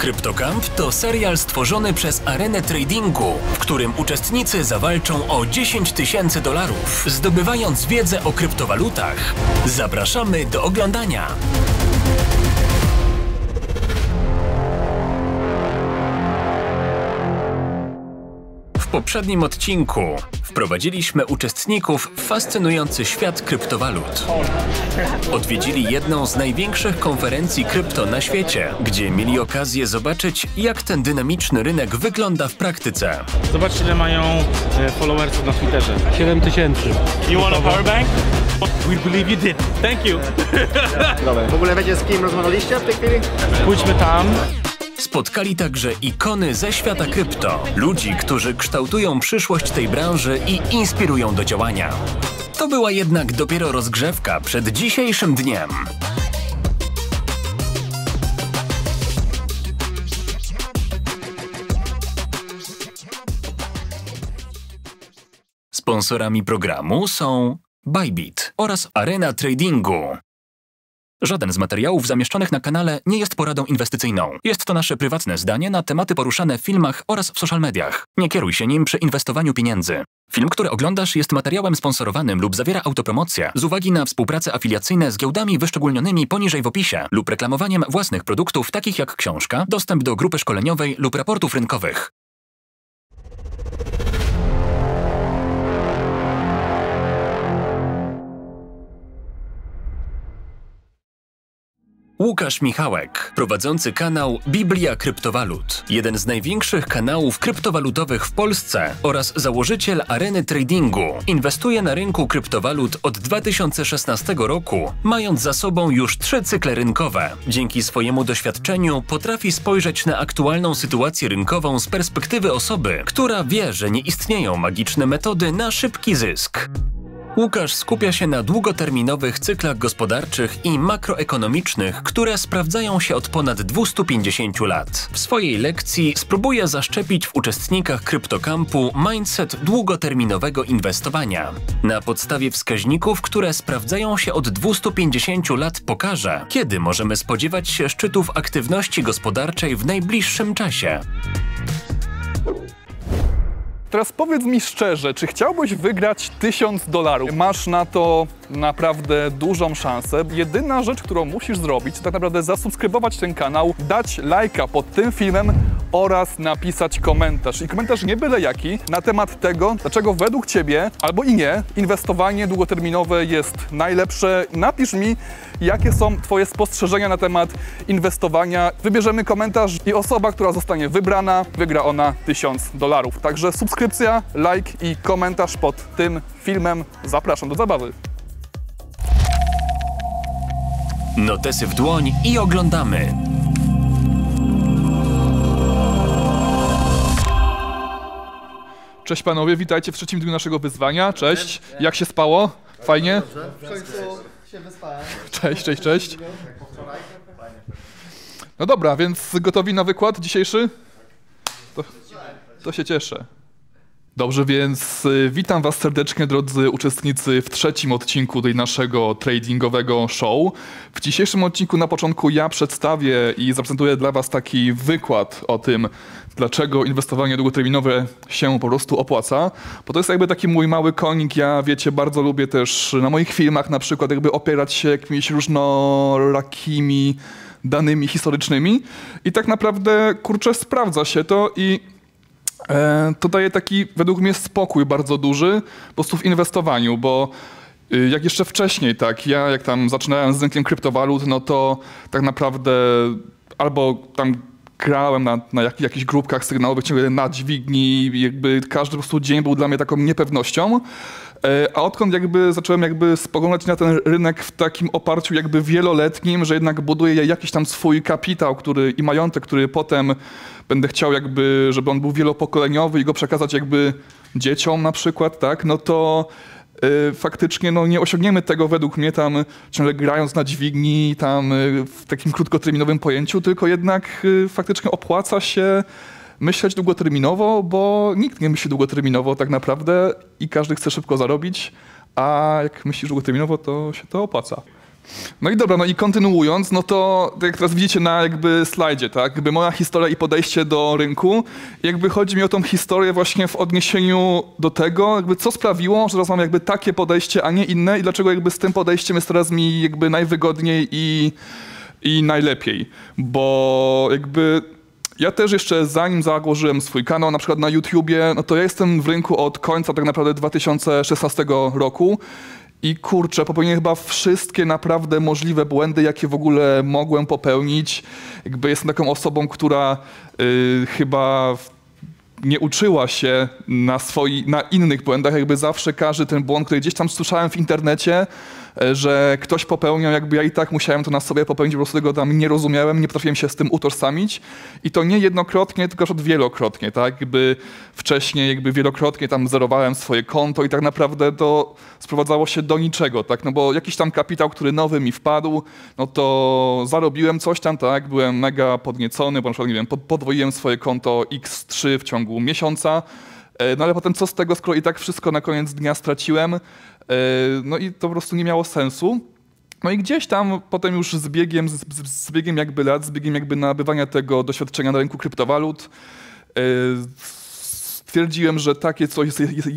CryptoCamp to serial stworzony przez Arenę Tradingu, w którym uczestnicy zawalczą o $10 000, zdobywając wiedzę o kryptowalutach. Zapraszamy do oglądania! W poprzednim odcinku wprowadziliśmy uczestników w fascynujący świat kryptowalut. Odwiedzili jedną z największych konferencji krypto na świecie, gdzie mieli okazję zobaczyć, jak ten dynamiczny rynek wygląda w praktyce. Zobaczcie, ile mają followersów na Twitterze. 7000. You want a power bank? We believe you did. Thank you. W ogóle wiecie, z kim rozmawialiście w tej chwili? Pójdźmy tam. Spotkali także ikony ze świata krypto, ludzi, którzy kształtują przyszłość tej branży i inspirują do działania. To była jednak dopiero rozgrzewka przed dzisiejszym dniem. Sponsorami programu są Bybit oraz Arena Tradingu. Żaden z materiałów zamieszczonych na kanale nie jest poradą inwestycyjną. Jest to nasze prywatne zdanie na tematy poruszane w filmach oraz w social mediach. Nie kieruj się nim przy inwestowaniu pieniędzy. Film, który oglądasz, jest materiałem sponsorowanym lub zawiera autopromocję z uwagi na współprace afiliacyjne z giełdami wyszczególnionymi poniżej w opisie lub reklamowaniem własnych produktów takich jak książka, dostęp do grupy szkoleniowej lub raportów rynkowych. Łukasz Michałek, prowadzący kanał Biblia Kryptowalut, jeden z największych kanałów kryptowalutowych w Polsce oraz założyciel Areny Tradingu, inwestuje na rynku kryptowalut od 2016 roku, mając za sobą już 3 cykle rynkowe. Dzięki swojemu doświadczeniu potrafi spojrzeć na aktualną sytuację rynkową z perspektywy osoby, która wie, że nie istnieją magiczne metody na szybki zysk. Łukasz skupia się na długoterminowych cyklach gospodarczych i makroekonomicznych, które sprawdzają się od ponad 250 lat. W swojej lekcji spróbuje zaszczepić w uczestnikach CryptoCampu mindset długoterminowego inwestowania. Na podstawie wskaźników, które sprawdzają się od 250 lat, pokaże, kiedy możemy spodziewać się szczytów aktywności gospodarczej w najbliższym czasie. Teraz powiedz mi szczerze, czy chciałbyś wygrać $1000? Masz na to naprawdę dużą szansę. Jedyna rzecz, którą musisz zrobić, to tak naprawdę zasubskrybować ten kanał, dać lajka pod tym filmem oraz napisać komentarz. I komentarz nie byle jaki, na temat tego, dlaczego według Ciebie, albo i nie, inwestowanie długoterminowe jest najlepsze. Napisz mi, jakie są Twoje spostrzeżenia na temat inwestowania. Wybierzemy komentarz i osoba, która zostanie wybrana, wygra ona $1000. Także subskrypcja, like i komentarz pod tym filmem. Zapraszam do zabawy. Notesy w dłoń i oglądamy. Cześć panowie, witajcie w trzecim dniu naszego wyzwania. Cześć, jak się spało? Fajnie? W końcu się wyspałem. Cześć. No dobra, więc gotowi na wykład dzisiejszy? To się cieszę. Dobrze, więc witam was serdecznie, drodzy uczestnicy, w trzecim odcinku tej naszego tradingowego show. W dzisiejszym odcinku na początku ja przedstawię i zaprezentuję dla was taki wykład o tym, dlaczego inwestowanie długoterminowe się po prostu opłaca, bo to jest jakby taki mój mały konik. Ja, wiecie, bardzo lubię też na moich filmach na przykład jakby opierać się jakimiś różnorakimi danymi historycznymi i tak naprawdę, kurczę, sprawdza się to i to daje taki, według mnie, spokój bardzo duży po prostu w inwestowaniu, bo jak jeszcze wcześniej, tak, ja jak tam zaczynałem z rynkiem kryptowalut, no to tak naprawdę albo tam grałem na jakichś grupkach sygnałowych ciągle na dźwigni, jakby każdy po prostu dzień był dla mnie taką niepewnością. A odkąd jakby zacząłem spoglądać na ten rynek w takim oparciu jakby wieloletnim, że jednak buduję jakiś tam swój kapitał i majątek, który potem będę chciał jakby, żeby on był wielopokoleniowy i go przekazać jakby dzieciom na przykład, tak, no to faktycznie no, nie osiągniemy tego według mnie tam ciągle grając na dźwigni, tam w takim krótkoterminowym pojęciu, tylko jednak faktycznie opłaca się myśleć długoterminowo, bo nikt nie myśli długoterminowo tak naprawdę i każdy chce szybko zarobić, a jak myślisz długoterminowo, to się to opłaca. No i dobra, no i kontynuując, no to jak teraz widzicie na jakby slajdzie, tak, jakby moja historia i podejście do rynku, jakby chodzi mi o tą historię właśnie w odniesieniu do tego, jakby co sprawiło, że teraz mam jakby takie podejście, a nie inne i dlaczego jakby z tym podejściem jest teraz mi jakby najwygodniej i najlepiej, bo jakby ja też jeszcze zanim założyłem swój kanał, na przykład na YouTubie, no to ja jestem w rynku od końca tak naprawdę 2016 roku i kurczę, popełniłem chyba wszystkie naprawdę możliwe błędy, jakie w ogóle mogłem popełnić. Jakby jestem taką osobą, która chyba nie uczyła się na innych błędach, jakby zawsze każdy ten błąd, który gdzieś tam słyszałem w internecie, że ktoś popełniał, jakby ja i tak musiałem to na sobie popełnić, po prostu tego tam nie rozumiałem, nie potrafiłem się z tym utożsamić i to nie jednokrotnie, tylko że wielokrotnie, tak, jakby wcześniej jakby wielokrotnie tam zerowałem swoje konto i tak naprawdę to sprowadzało się do niczego, tak, no bo jakiś tam kapitał, który nowy mi wpadł, no to zarobiłem coś tam, tak, byłem mega podniecony, bo na przykład, nie wiem, podwoiłem swoje konto x3 w ciągu miesiąca, no ale potem co z tego, skoro i tak wszystko na koniec dnia straciłem, no i to po prostu nie miało sensu. No i gdzieś tam potem już z biegiem jakby lat, z biegiem jakby nabywania tego doświadczenia na rynku kryptowalut, stwierdziłem, że takie coś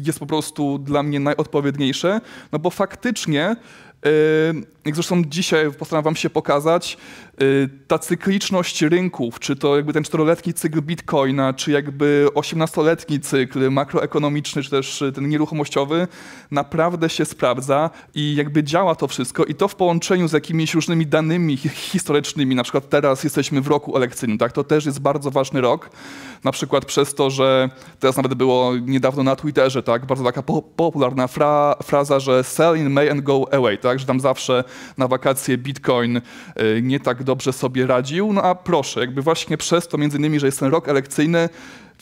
jest po prostu dla mnie najodpowiedniejsze, no bo faktycznie, jak zresztą dzisiaj postaram wam się pokazać, ta cykliczność rynków, czy to jakby ten 4-letni cykl Bitcoina, czy jakby 18-letni cykl makroekonomiczny, czy też ten nieruchomościowy, naprawdę się sprawdza i jakby działa to wszystko i to w połączeniu z jakimiś różnymi danymi historycznymi, na przykład teraz jesteśmy w roku elekcyjnym, tak? To też jest bardzo ważny rok, na przykład przez to, że teraz nawet było niedawno na Twitterze, tak? Bardzo taka popularna fraza, że sell in May and go away, tak? Że tam zawsze na wakacje Bitcoin nie tak dobrze sobie radził, no a proszę, jakby właśnie przez to między innymi, że jest ten rok elekcyjny,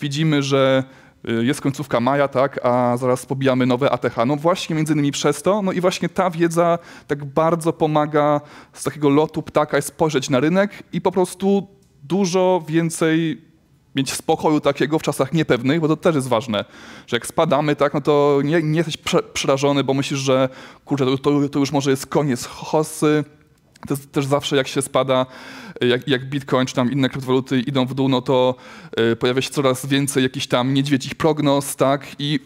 widzimy, że jest końcówka maja, tak, a zaraz pobijamy nowe ATH. No właśnie między innymi przez to, no i właśnie ta wiedza tak bardzo pomaga z takiego lotu ptaka spojrzeć na rynek i po prostu dużo więcej mieć spokoju takiego w czasach niepewnych, bo to też jest ważne, że jak spadamy, tak, no to nie jesteś przerażony, bo myślisz, że kurczę, to już może jest koniec hossy. To jest też zawsze jak się spada, jak Bitcoin czy tam inne kryptowaluty idą w dół, no to pojawia się coraz więcej jakichś tam niedźwiedzich prognoz, tak, i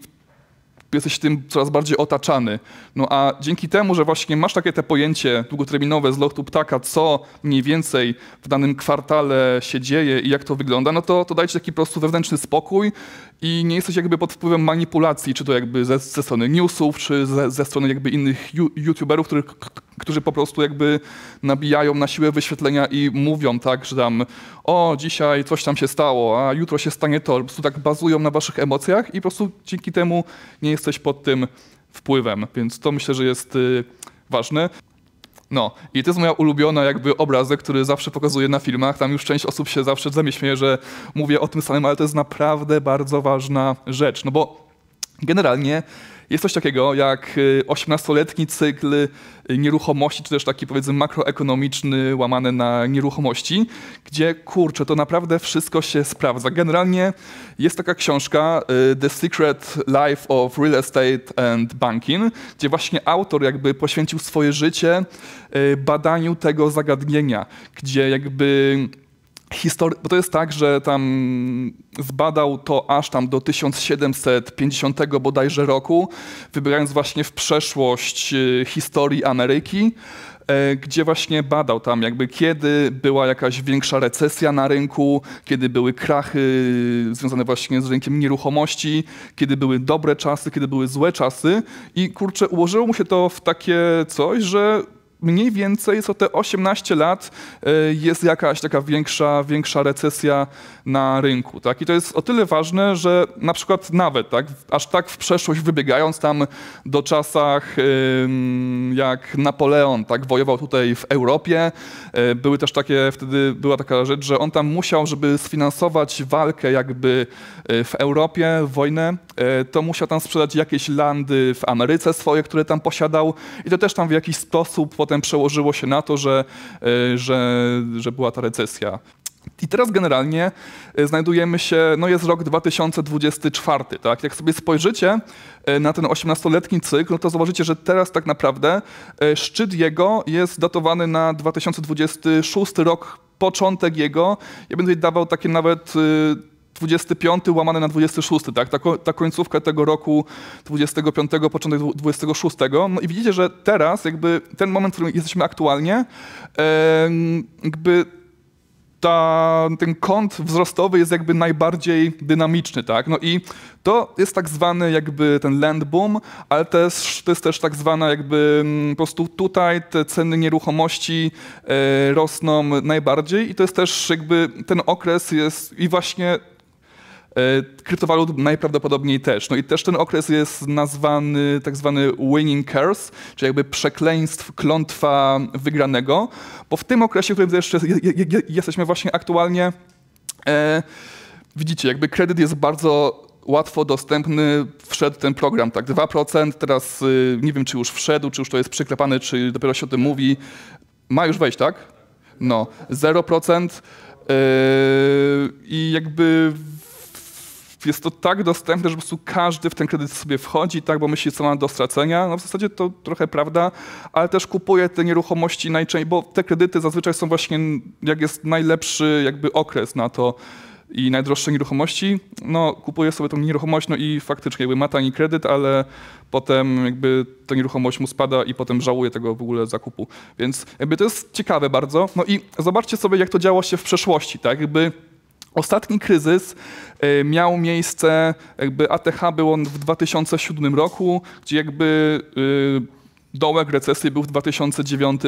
jesteś tym coraz bardziej otaczany. No a dzięki temu, że właśnie masz takie te pojęcie długoterminowe z lotu ptaka, co mniej więcej w danym kwartale się dzieje i jak to wygląda, no to daje ci taki po prostu wewnętrzny spokój i nie jesteś jakby pod wpływem manipulacji, czy to jakby ze strony newsów, czy ze strony jakby innych youtuberów, którzy po prostu jakby nabijają na siłę wyświetlenia i mówią tak, że tam o, dzisiaj coś tam się stało, a jutro się stanie to. Po prostu tak bazują na waszych emocjach i po prostu dzięki temu nie jesteś pod tym wpływem, więc to myślę, że jest ważne. No i to jest moja ulubiona jakby obrazek, który zawsze pokazuję na filmach. Tam już część osób się zawsze ze mnie śmieje, że mówię o tym samym, ale to jest naprawdę bardzo ważna rzecz, no bo generalnie jest coś takiego jak 18-letni cykl nieruchomości, czy też taki powiedzmy makroekonomiczny łamany na nieruchomości, gdzie kurczę, to naprawdę wszystko się sprawdza. Generalnie jest taka książka The Secret Life of Real Estate and Banking, gdzie właśnie autor jakby poświęcił swoje życie badaniu tego zagadnienia, gdzie jakby bo to jest tak, że tam zbadał to aż tam do 1750 bodajże roku, wybierając właśnie w przeszłość historii Ameryki, gdzie właśnie badał tam jakby kiedy była jakaś większa recesja na rynku, kiedy były krachy związane właśnie z rynkiem nieruchomości, kiedy były dobre czasy, kiedy były złe czasy i kurczę, ułożyło mu się to w takie coś, że mniej więcej co te 18 lat jest jakaś taka większa recesja na rynku. Tak? I to jest o tyle ważne, że na przykład nawet tak, aż tak w przeszłość wybiegając tam do czasach jak Napoleon tak, wojował tutaj w Europie, były też takie, wtedy była taka rzecz, że on tam musiał, żeby sfinansować walkę jakby w Europie, wojnę, to musiał tam sprzedać jakieś landy w Ameryce swoje, które tam posiadał i to też tam w jakiś sposób potem przełożyło się na to, że była ta recesja. I teraz generalnie znajdujemy się, no jest rok 2024, tak? Jak sobie spojrzycie na ten 18-letni cykl, no to zobaczycie, że teraz tak naprawdę szczyt jego jest datowany na 2026 rok, początek jego. Ja będę dawał takie nawet 25 łamane na 26, tak? Ta końcówka tego roku 25, początek 26. No i widzicie, że teraz jakby ten moment, w którym jesteśmy aktualnie, jakby ten kąt wzrostowy jest jakby najbardziej dynamiczny, tak? No i to jest tak zwany jakby ten land boom, ale to jest też tak zwana jakby po prostu tutaj te ceny nieruchomości rosną najbardziej i to jest też jakby ten okres jest i właśnie kryptowalut najprawdopodobniej też. No i też ten okres jest nazwany tak zwany winning curse, czyli jakby przekleństw, klątwa wygranego, bo w tym okresie, w którym jeszcze jesteśmy właśnie aktualnie, widzicie, jakby kredyt jest bardzo łatwo dostępny, wszedł ten program, tak, 2%, teraz nie wiem, czy już wszedł, czy już to jest przyklepane, czy dopiero się o tym mówi. Ma już wejść, tak? No, 0%. I jakby jest to tak dostępne, że po prostu każdy w ten kredyt sobie wchodzi, tak, bo myśli, co ma do stracenia. No w zasadzie to trochę prawda, ale też kupuje te nieruchomości najczęściej, bo te kredyty zazwyczaj są właśnie, jak jest najlepszy jakby okres na to i najdroższe nieruchomości, no kupuje sobie tą nieruchomość, no i faktycznie jakby ma tani kredyt, ale potem jakby ta nieruchomość mu spada i potem żałuje tego w ogóle zakupu. Więc jakby to jest ciekawe bardzo. No i zobaczcie sobie, jak to działo się w przeszłości, tak, jakby ostatni kryzys miał miejsce, jakby ATH było w 2007 roku, gdzie jakby dołek recesji był w 2009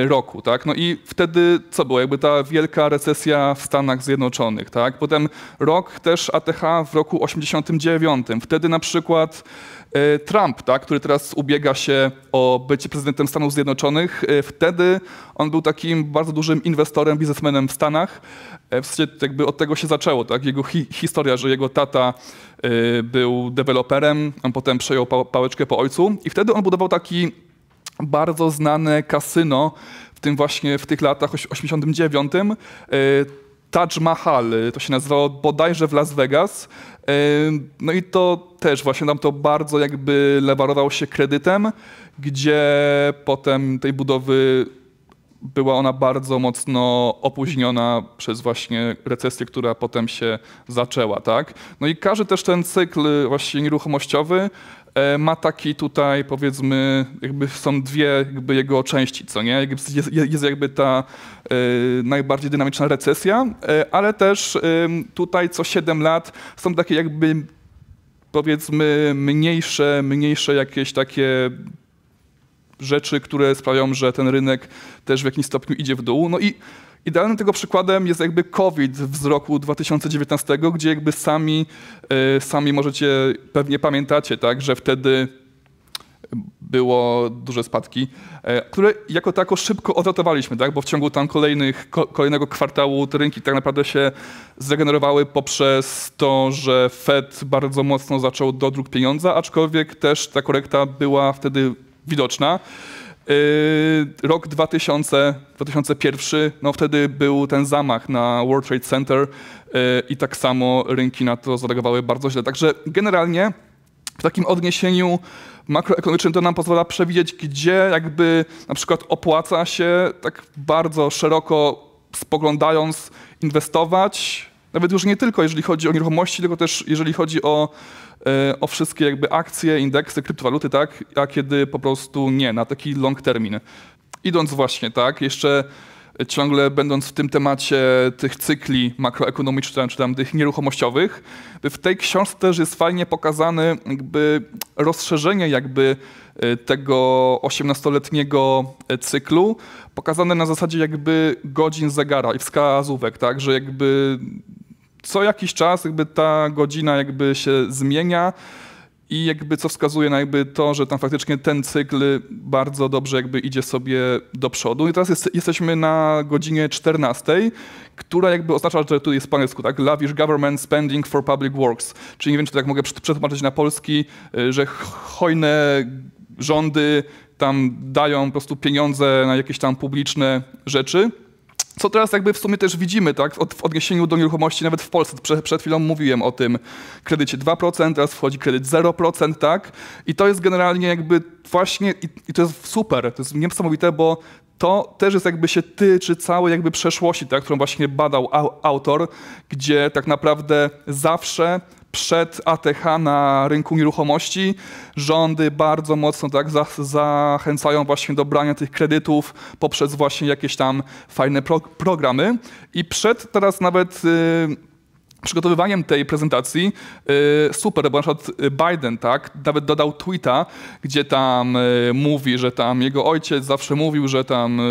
roku, tak? No i wtedy co było? Jakby ta wielka recesja w Stanach Zjednoczonych, tak? Potem rok też ATH w roku 89. Wtedy na przykład Trump, tak, który teraz ubiega się o bycie prezydentem Stanów Zjednoczonych, wtedy on był takim bardzo dużym inwestorem, biznesmenem w Stanach. W zasadzie jakby od tego się zaczęło, tak? Jego historia, że jego tata był deweloperem, on potem przejął pałeczkę po ojcu i wtedy on budował taki bardzo znane kasyno, w tym właśnie w tych latach 89. Taj Mahal, to się nazywało bodajże w Las Vegas. No i to też właśnie tam to bardzo jakby lewarował się kredytem, gdzie potem tej budowy była ona bardzo mocno opóźniona przez właśnie recesję, która potem się zaczęła, tak? No i każdy też ten cykl właśnie nieruchomościowy ma taki tutaj, powiedzmy, jakby są dwie jakby jego części, co nie? Jest jakby ta najbardziej dynamiczna recesja, ale też tutaj co 7 lat są takie jakby, powiedzmy, mniejsze jakieś takie rzeczy, które sprawiają, że ten rynek też w jakimś stopniu idzie w dół. No i idealnym tego przykładem jest jakby COVID z roku 2019, gdzie jakby sami możecie, pewnie pamiętacie, tak, że wtedy było duże spadki, które jako tako szybko odratowaliśmy, tak, bo w ciągu tam kolejnego kwartału te rynki tak naprawdę się zregenerowały poprzez to, że Fed bardzo mocno zaczął dodruk pieniądza, aczkolwiek też ta korekta była wtedy widoczna. Rok 2001, no wtedy był ten zamach na World Trade Center i tak samo rynki na to zareagowały bardzo źle. Także generalnie w takim odniesieniu makroekonomicznym to nam pozwala przewidzieć, gdzie jakby na przykład opłaca się tak bardzo szeroko spoglądając inwestować, nawet już nie tylko jeżeli chodzi o nieruchomości, tylko też jeżeli chodzi o wszystkie jakby akcje, indeksy, kryptowaluty, tak, a kiedy po prostu nie, na taki long termin. Idąc właśnie, tak, jeszcze ciągle będąc w tym temacie tych cykli makroekonomicznych, czy tam tych nieruchomościowych, w tej książce też jest fajnie pokazane jakby rozszerzenie jakby tego 18-letniego cyklu, pokazane na zasadzie jakby godzin zegara i wskazówek, tak, że jakby co jakiś czas jakby ta godzina jakby się zmienia i jakby co wskazuje na jakby to, że tam faktycznie ten cykl bardzo dobrze jakby idzie sobie do przodu. I teraz jesteśmy na godzinie 14, która jakby oznacza, że tu jest po angielsku, tak? Lavish government spending for public works. Czyli nie wiem, czy to tak mogę przetłumaczyć na polski, że hojne rządy tam dają po prostu pieniądze na jakieś tam publiczne rzeczy. Co teraz jakby w sumie też widzimy, tak, w odniesieniu do nieruchomości, nawet w Polsce. Przed chwilą mówiłem o tym kredycie 2%, teraz wchodzi kredyt 0%, tak? I to jest generalnie jakby właśnie, i to jest super, to jest niesamowite, bo to też jest jakby się tyczy całej jakby przeszłości, tak, którą właśnie badał autor, gdzie tak naprawdę zawsze przed ATH na rynku nieruchomości rządy bardzo mocno tak zachęcają właśnie do brania tych kredytów poprzez właśnie jakieś tam fajne programy. I przed teraz nawet przygotowywaniem tej prezentacji super, bo na przykład Biden, tak, nawet dodał tweeta, gdzie tam mówi, że tam jego ojciec zawsze mówił, że tam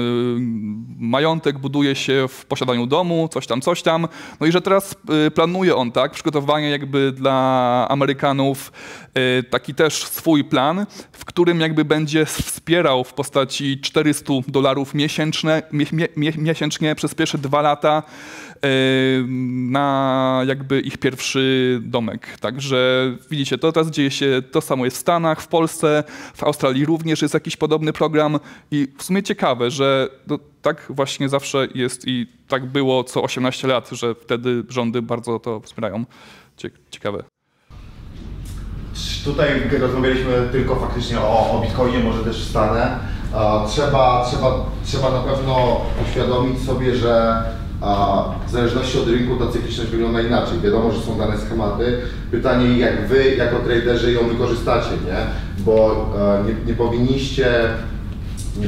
majątek buduje się w posiadaniu domu, coś tam. No i że teraz planuje on, tak, przygotowanie jakby dla Amerykanów taki też swój plan, w którym jakby będzie wspierał w postaci $400 miesięcznie przez pierwsze 2 lata na jakby ich pierwszy domek. Także widzicie, to teraz dzieje się, to samo jest w Stanach, w Polsce, w Australii również jest jakiś podobny program i w sumie ciekawe, że tak właśnie zawsze jest i tak było co 18 lat, że wtedy rządy bardzo to wspierają. Ciekawe. Tutaj rozmawialiśmy tylko faktycznie o Bitcoinie, może też wstanę. Trzeba na pewno uświadomić sobie, że w zależności od rynku ta cykliczność wygląda inaczej. Wiadomo, że są dane schematy. Pytanie, jak wy jako traderzy ją wykorzystacie, nie? Bo nie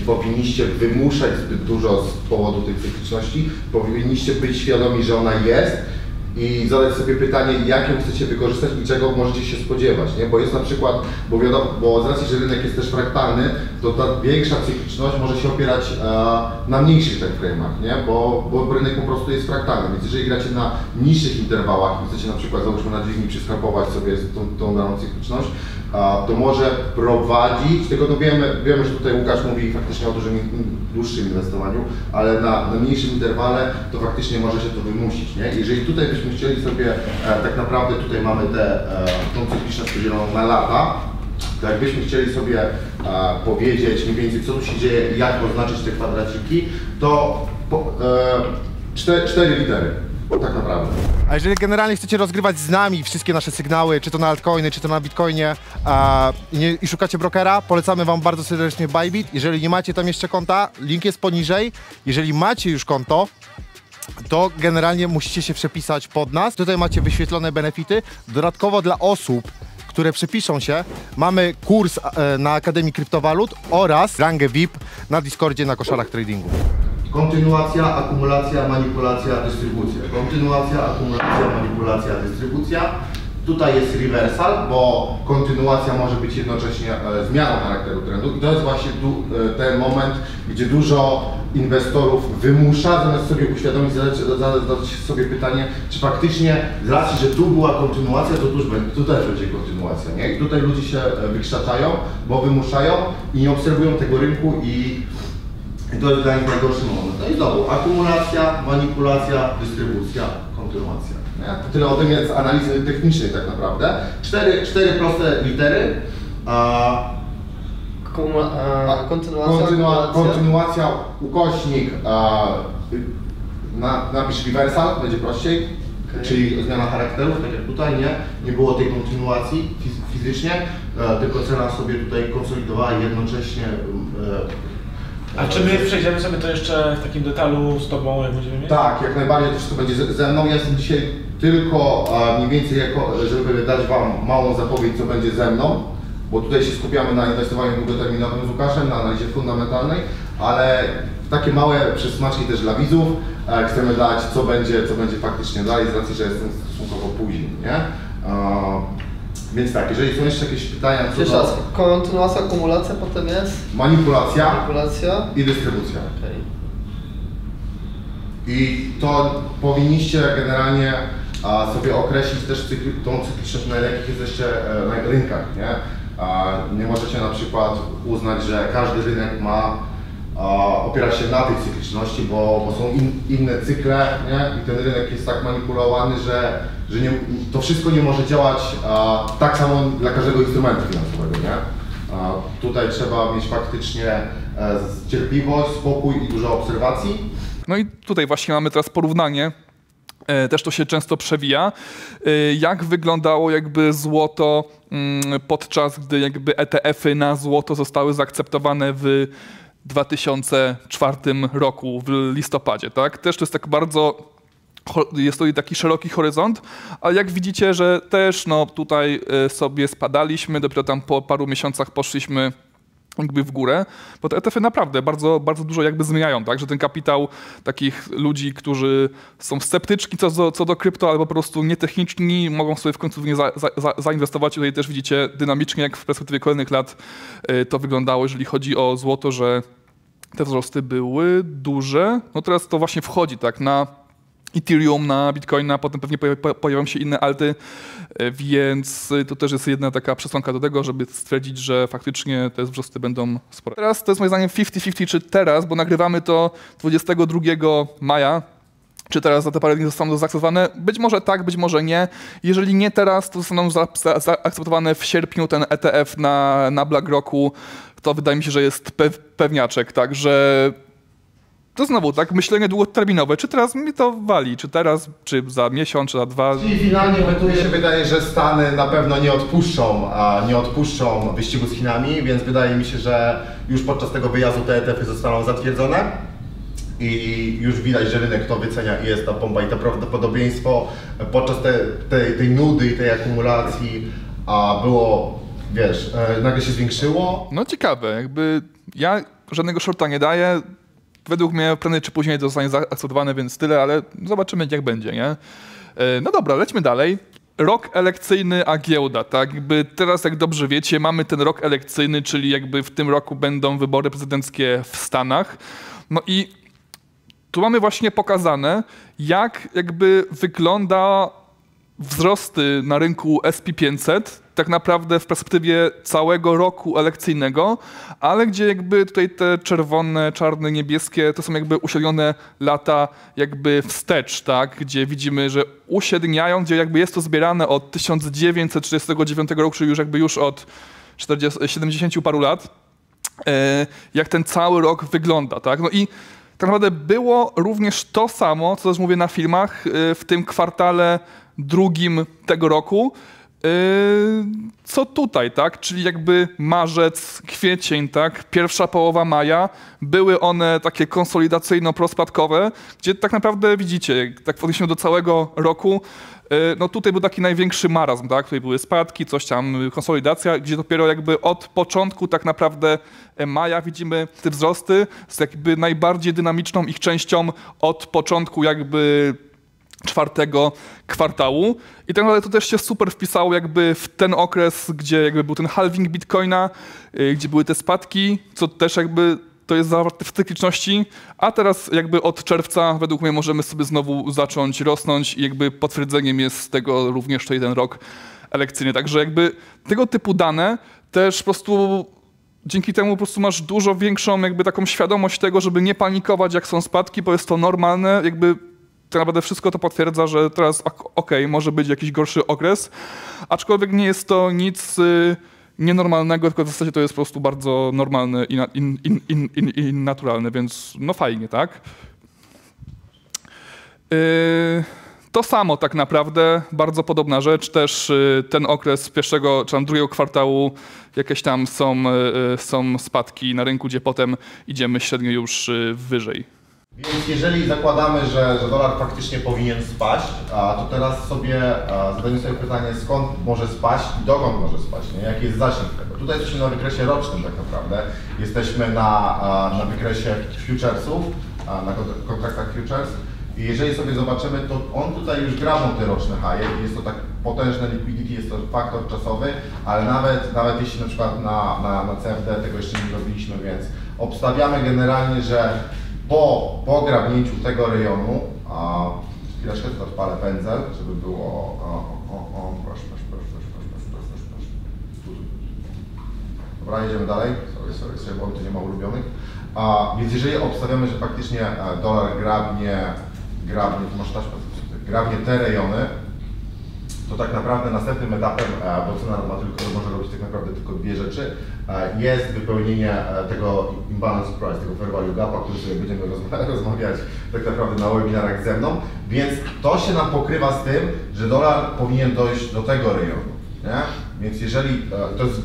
powinniście wymuszać zbyt dużo z powodu tej cykliczności. Powinniście być świadomi, że ona jest i zadać sobie pytanie, jak ją chcecie wykorzystać i czego możecie się spodziewać, nie? Bo jest na przykład, bo z racji, że rynek jest też fraktalny, to ta większa cykliczność może się opierać na mniejszych timeframe'ach, nie? Bo rynek po prostu jest fraktalny, więc jeżeli gracie na niższych interwałach i chcecie na przykład, załóżmy na 2 dni przeskalpować sobie tą daną cykliczność, to może prowadzić, tylko no wiemy, że tutaj Łukasz mówi faktycznie o dłuższym inwestowaniu, ale na mniejszym interwale to faktycznie może się to wymusić, nie? Jeżeli tutaj byśmy chcieli sobie, tak naprawdę tutaj mamy tą cykliczność podzieloną na lata, to jakbyśmy chcieli sobie powiedzieć mniej więcej, co tu się dzieje i jak oznaczyć te kwadraciki, to 4 litery. Tak naprawdę. A jeżeli generalnie chcecie rozgrywać z nami wszystkie nasze sygnały, czy to na altcoiny, czy to na bitcoinie i szukacie brokera, polecamy wam bardzo serdecznie Bybit. Jeżeli nie macie tam jeszcze konta, link jest poniżej. Jeżeli macie już konto, to generalnie musicie się przepisać pod nas. Tutaj macie wyświetlone benefity. Dodatkowo dla osób, które przepiszą się, mamy kurs na Akademii Kryptowalut oraz rangę VIP na Discordzie na koszarach tradingu. Kontynuacja, akumulacja, manipulacja, dystrybucja. Kontynuacja, akumulacja, manipulacja, dystrybucja. Tutaj jest reversal, bo kontynuacja może być jednocześnie zmianą charakteru trendu i to jest właśnie ten moment, gdzie dużo inwestorów wymusza, zamiast sobie uświadomić, zadać sobie pytanie, czy faktycznie z racji, że tu była kontynuacja, to tu też będzie kontynuacja, nie? I tutaj ludzie się wykrzaczają, bo wymuszają i nie obserwują tego rynku i to jest dla nich najgorszy moment. No i znowu, akumulacja, manipulacja, dystrybucja, kontynuacja. Nie? Tyle o tym jest analizy technicznej tak naprawdę. 4 proste litery. Kontynuacja, ukośnik, napisz reversal, będzie prościej. Okay. Czyli zmiana charakterów, tak jak tutaj, nie było tej kontynuacji fizycznie, tylko cena sobie tutaj konsolidowała jednocześnie. A czy my przejdziemy sobie to jeszcze w takim detalu z tobą, jak będziemy mieć? Tak, jak najbardziej to wszystko będzie ze mną. Ja jestem dzisiaj tylko mniej więcej, żeby dać wam małą zapowiedź, co będzie ze mną, bo tutaj się skupiamy na inwestowaniu długoterminowym z Łukaszem, na analizie fundamentalnej, ale takie małe przesmaczki też dla widzów chcemy dać, co będzie faktycznie dalej, z racji, że jestem stosunkowo później, nie? Więc tak, jeżeli są jeszcze jakieś pytania co jeszcze raz, kontynuacja, akumulacja, potem jest? Manipulacja i dystrybucja. Okay. I to powinniście generalnie sobie określić też tą cykliczność, na jakich jesteście na rynkach, nie? Nie możecie na przykład uznać, że każdy rynek ma opierać się na tej cykliczności, bo są inne cykle, nie? I ten rynek jest tak manipulowany, że to wszystko nie może działać tak samo dla każdego instrumentu finansowego, nie? Tutaj trzeba mieć faktycznie cierpliwość, spokój i dużo obserwacji. No i tutaj właśnie mamy teraz porównanie, też to się często przewija, jak wyglądało jakby złoto podczas gdy jakby ETF-y na złoto zostały zaakceptowane w 2004 roku, w listopadzie, tak? Też to jest tak bardzo, jest to taki szeroki horyzont, ale jak widzicie, że też no, tutaj sobie spadaliśmy, dopiero tam po paru miesiącach poszliśmy jakby w górę, bo te ETF-y naprawdę bardzo, bardzo dużo jakby zmieniają, tak? Że ten kapitał takich ludzi, którzy są sceptyczni co do krypto, albo po prostu nietechniczni, mogą sobie w końcu w nie zainwestować. Tutaj też widzicie dynamicznie, jak w perspektywie kolejnych lat to wyglądało, jeżeli chodzi o złoto, że te wzrosty były duże. No teraz to właśnie wchodzi tak na Ethereum, na Bitcoina, potem pewnie pojawią się inne alty, więc to też jest jedna taka przesłanka do tego, żeby stwierdzić, że faktycznie te wzrosty będą spore. Teraz to jest moim zdaniem 50-50, czy teraz, bo nagrywamy to 22 maja, czy teraz te parę dni zostaną zaakceptowane? Być może tak, być może nie. Jeżeli nie teraz, to zostaną zaakceptowane w sierpniu ten ETF na BlackRocku. To wydaje mi się, że jest pewniaczek, także to znowu, tak, myślenie długoterminowe, czy teraz mi to wali, czy teraz, czy za miesiąc, czy za 2. Czyli finalnie mi się wydaje, że Stany na pewno nie odpuszczą wyścigu z Chinami, więc wydaje mi się, że już podczas tego wyjazdu te ETF-y zostaną zatwierdzone i już widać, że rynek to wycenia i jest ta bomba i to prawdopodobieństwo podczas tej nudy i tej akumulacji było, wiesz, nagle się zwiększyło. No ciekawe, jakby ja żadnego shorta nie daję. Według mnie prędzej czy później to zostanie zaakceptowane, więc tyle, ale zobaczymy jak będzie, nie? No dobra, lećmy dalej. Rok elekcyjny, a giełda, tak? Jakby teraz, jak dobrze wiecie, mamy ten rok elekcyjny, czyli jakby w tym roku będą wybory prezydenckie w Stanach. No i tu mamy właśnie pokazane, jak jakby wygląda wzrosty na rynku SP 500 tak naprawdę w perspektywie całego roku elekcyjnego, ale gdzie jakby tutaj te czerwone, czarne, niebieskie to są jakby uśrednione lata jakby wstecz, tak? Gdzie widzimy, że uśredniają, gdzie jakby jest to zbierane od 1939 roku, czyli już od 70 paru lat, jak ten cały rok wygląda, tak? No i tak naprawdę było również to samo, co też mówię na filmach, w tym kwartale drugim tego roku, co tutaj, tak? Czyli jakby marzec, kwiecień, tak? Pierwsza połowa maja, były one takie konsolidacyjno-prospadkowe, gdzie tak naprawdę widzicie, tak w odniesieniu do całego roku, no tutaj był taki największy marazm, tak? Tutaj były spadki, coś tam, konsolidacja, gdzie dopiero jakby od początku tak naprawdę maja widzimy te wzrosty z jakby najbardziej dynamiczną ich częścią od początku jakby czwartego kwartału. I tak naprawdę to też się super wpisało jakby w ten okres, gdzie jakby był ten halving Bitcoina, gdzie były te spadki, co też jakby to jest zawarte w cykliczności, a teraz jakby od czerwca według mnie możemy sobie znowu zacząć rosnąć i jakby potwierdzeniem jest tego również tutaj ten rok elekcyjny. Także jakby tego typu dane też po prostu dzięki temu po prostu masz dużo większą jakby taką świadomość tego, żeby nie panikować jak są spadki, bo jest to normalne, jakby tak naprawdę wszystko to potwierdza, że teraz okej, może być jakiś gorszy okres, aczkolwiek nie jest to nic nienormalnego, tylko w zasadzie to jest po prostu bardzo normalne i naturalne, więc no fajnie, tak? To samo tak naprawdę, bardzo podobna rzecz, też ten okres pierwszego czy tam drugiego kwartału jakieś tam są spadki na rynku, gdzie potem idziemy średnio już wyżej. Więc jeżeli zakładamy, że dolar faktycznie powinien spaść, to teraz sobie zadajmy sobie pytanie, skąd może spaść i dokąd może spaść, nie? Jaki jest zasięg tego. Tutaj jesteśmy na wykresie rocznym tak naprawdę. Jesteśmy na wykresie futuresów, na kontraktach futures. I jeżeli sobie zobaczymy, to on tutaj już grabnął te roczne high, jest to tak potężne liquidity, jest to faktor czasowy, ale nawet jeśli na przykład na CFD tego jeszcze nie robiliśmy, więc obstawiamy generalnie, że po grabnięciu tego rejonu, chwileczkę to odpalę pędzel, żeby było, proszę. Dobra, jedziemy dalej, sorry, bo tu nie ma ulubionych. Więc jeżeli obstawiamy, że faktycznie dolar grabnie te rejony, to tak naprawdę następnym etapem, bo cena może robić tak naprawdę tylko dwie rzeczy, jest wypełnienie tego imbalance price, tego fair value gapa, o którym sobie będziemy rozmawiać tak naprawdę na webinarach ze mną, więc to się nam pokrywa z tym, że dolar powinien dojść do tego rejonu, nie? Więc jeżeli,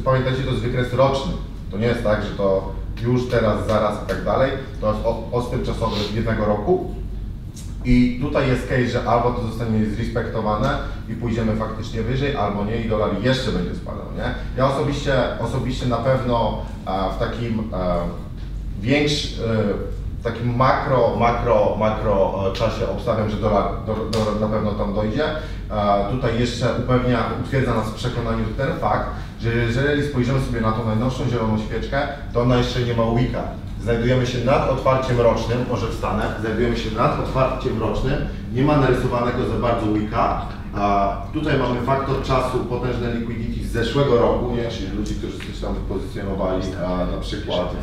pamiętajcie, to jest wykres roczny, to nie jest tak, że to już teraz, zaraz i tak dalej, to jest odstęp czasowy jednego roku. I tutaj jest case, że albo to zostanie zrespektowane i pójdziemy faktycznie wyżej, albo nie i dolar jeszcze będzie spadał, nie? Ja osobiście na pewno w takim takim makro czasie obstawiam, że dolar na pewno tam dojdzie. Tutaj jeszcze utwierdza nas w przekonaniu ten fakt, że jeżeli spojrzymy sobie na tą najnowszą zieloną świeczkę, to ona jeszcze nie ma weeka. Znajdujemy się nad otwarciem rocznym, może wstanę, znajdujemy się nad otwarciem rocznym, nie ma narysowanego za bardzo weeka. Tutaj mamy faktor czasu, potężne liquidity z zeszłego roku, nie? Czyli ludzi, którzy coś tam wypozycjonowali na przykład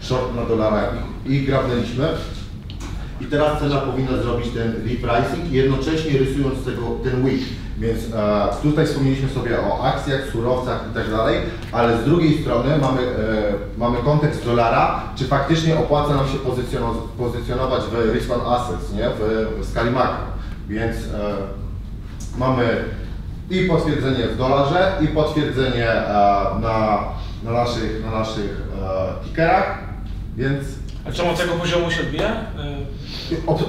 w short na dolara i grabnęliśmy. I teraz cena powinna zrobić ten repricing, jednocześnie rysując ten week. Więc tutaj wspomnieliśmy sobie o akcjach, surowcach i tak dalej, ale z drugiej strony mamy kontekst dolara, czy faktycznie opłaca nam się pozycjonować w risk on assets, nie? W skali makro. Więc mamy i potwierdzenie w dolarze, i potwierdzenie na naszych tickerach, więc... A czemu od tego poziomu się odbija?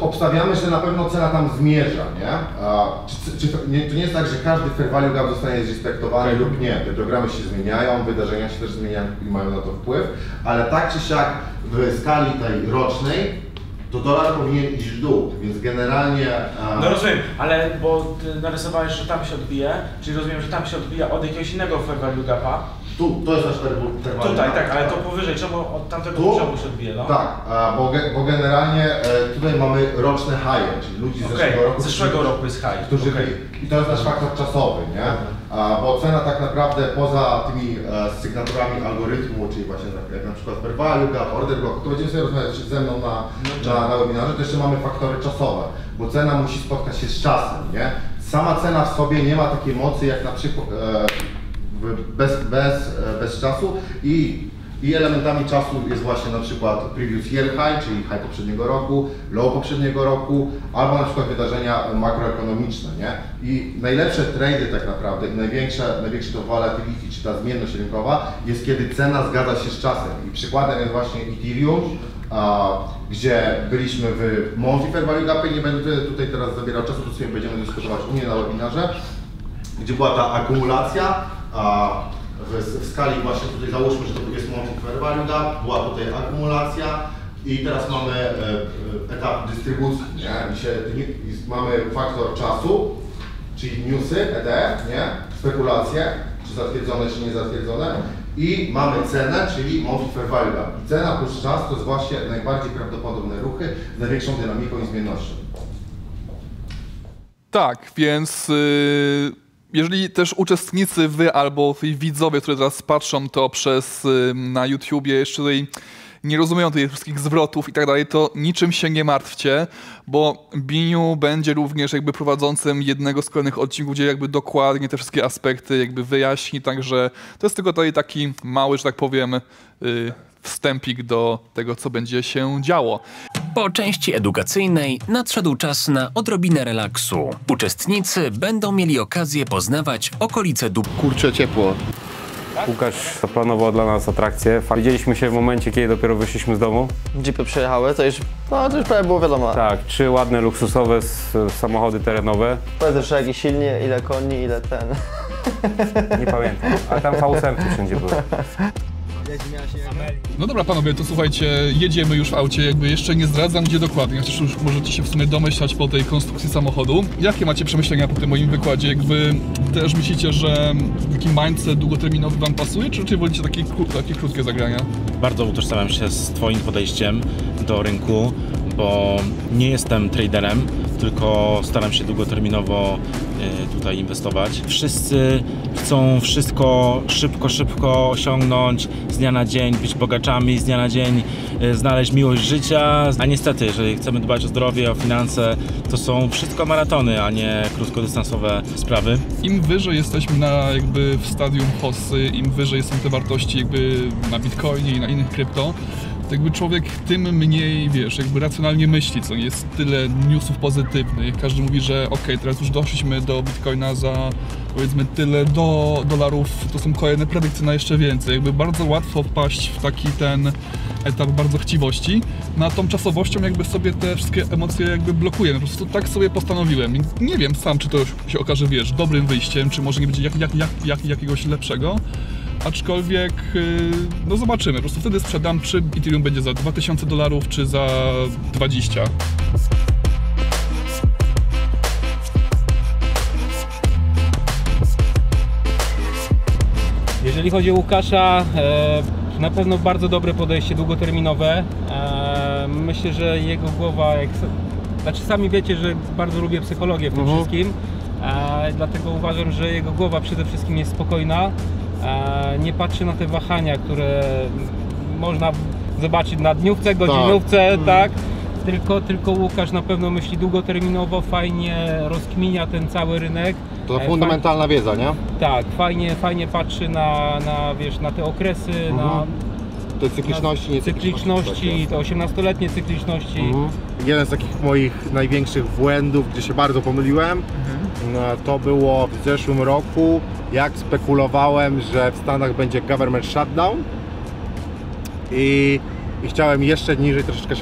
Obstawiamy, że na pewno cena tam zmierza, nie? To nie jest tak, że każdy fair value gap zostanie zrespektowany lub nie. Te programy się zmieniają, wydarzenia się też zmieniają i mają na to wpływ, ale tak czy siak w skali tej rocznej to dolar powinien iść w dół, więc generalnie... No rozumiem, ale bo ty narysowałeś, że tam się odbije, czyli rozumiem, że tam się odbija od jakiegoś innego fair value gapa. To jest nasz fair value. Tutaj, tak, ale to powyżej, czemu od tamtego poziomu się odbije, no? Tak, bo generalnie tutaj mamy roczne high, czyli ludzi z zeszłego roku. Zeszłego roku jest high. I to jest nasz faktor czasowy, nie? Bo cena tak naprawdę poza tymi sygnaturami algorytmu, czyli właśnie jak na przykład fair value gap, order block, to będziemy sobie rozmawiać ze mną na webinarze, to jeszcze mamy faktory czasowe, bo cena musi spotkać się z czasem, nie? Sama cena w sobie nie ma takiej mocy jak na przykład bez czasu i elementami czasu jest właśnie na przykład previous year high, czyli high poprzedniego roku, low poprzedniego roku, albo na przykład wydarzenia makroekonomiczne, nie? I najlepsze trady tak naprawdę i największe to volatility, czy ta zmienność rynkowa jest kiedy cena zgadza się z czasem. I przykładem jest właśnie Ethereum, gdzie byliśmy w monthly fair value gapie, nie będę tutaj teraz zabierał czasu, to sobie będziemy dyskutować u mnie na webinarze, gdzie była ta akumulacja, w skali właśnie tutaj załóżmy, że to jest monthly fair value gap, była tutaj akumulacja i teraz mamy etap dystrybucji, nie? Dzisiaj mamy faktor czasu, czyli newsy, ETF, nie? Spekulacje, czy zatwierdzone, czy niezatwierdzone i mamy cenę, czyli monthly fair value gap. I cena plus czas to jest właśnie najbardziej prawdopodobne ruchy z największą dynamiką i zmiennością. Tak, więc jeżeli też uczestnicy, wy albo widzowie, którzy teraz patrzą to na YouTubie, jeszcze tutaj nie rozumieją tych wszystkich zwrotów i tak dalej, to niczym się nie martwcie, bo Biniu będzie również jakby prowadzącym jednego z kolejnych odcinków, gdzie jakby dokładnie te wszystkie aspekty jakby wyjaśni, także to jest tylko tutaj taki mały, że tak powiem, wstępik do tego, co będzie się działo. Po części edukacyjnej nadszedł czas na odrobinę relaksu. Uczestnicy będą mieli okazję poznawać okolice dóbr. Kurczę, ciepło. Łukasz zaplanował dla nas atrakcję. Widzieliśmy się w momencie, kiedy dopiero wyszliśmy z domu. Jeepy przejechały, to już prawie było wiadomo. Tak, 3 ładne, luksusowe samochody terenowe. Powiedz jeszcze jaki silnie, ile koni, ile ten. Nie pamiętam, ale tam V8 wszędzie były. No dobra panowie, to słuchajcie, jedziemy już w aucie, jakby jeszcze nie zdradzam gdzie dokładnie, chociaż już możecie się w sumie domyślać po tej konstrukcji samochodu. Jakie macie przemyślenia po tym moim wykładzie? Jakby też myślicie, że taki mindset długoterminowy wam pasuje, czy raczej wolicie takie krótkie zagrania? Bardzo utożsamiam się z twoim podejściem do rynku, bo nie jestem traderem, tylko staram się długoterminowo tutaj inwestować. Wszyscy chcą wszystko szybko osiągnąć, z dnia na dzień być bogaczami, z dnia na dzień znaleźć miłość życia, a niestety, jeżeli chcemy dbać o zdrowie, o finanse, to są wszystko maratony, a nie krótkodystansowe sprawy. Im wyżej jesteśmy jakby w stadium hossy, im wyżej są te wartości jakby na Bitcoinie i na innych krypto, to jakby człowiek tym mniej, wiesz, jakby racjonalnie myśli, co jest tyle newsów pozytywnych. Każdy mówi, że okej, teraz już doszliśmy do Bitcoina za powiedzmy tyle dolarów, to są kolejne predykcje na jeszcze więcej. Jakby bardzo łatwo wpaść w taki ten etap bardzo chciwości, a tą czasowością jakby sobie te wszystkie emocje jakby blokujemy. Po prostu tak sobie postanowiłem. Nie wiem sam, czy to się okaże, wiesz, dobrym wyjściem, czy może nie będzie jakiegoś lepszego. Aczkolwiek, no zobaczymy, po prostu wtedy sprzedam, czy Ethereum będzie za $2000, czy za 20. Jeżeli chodzi o Łukasza, na pewno bardzo dobre podejście długoterminowe. Myślę, że jego głowa, znaczy sami wiecie, że bardzo lubię psychologię w tym wszystkim, dlatego uważam, że jego głowa przede wszystkim jest spokojna. Nie patrzy na te wahania, które można zobaczyć na dniówce, godzinówce, tak? Tylko Łukasz na pewno myśli długoterminowo, fajnie rozkminia ten cały rynek. To fundamentalna wiedza, nie? Tak, fajnie patrzy na te okresy, na te cykliczności, niecykliczności, te 18-letnie cykliczności. Jeden z takich moich największych błędów, gdzie się bardzo pomyliłem, to było w zeszłym roku, jak spekulowałem, że w Stanach będzie government shutdown i chciałem jeszcze niżej troszeczkę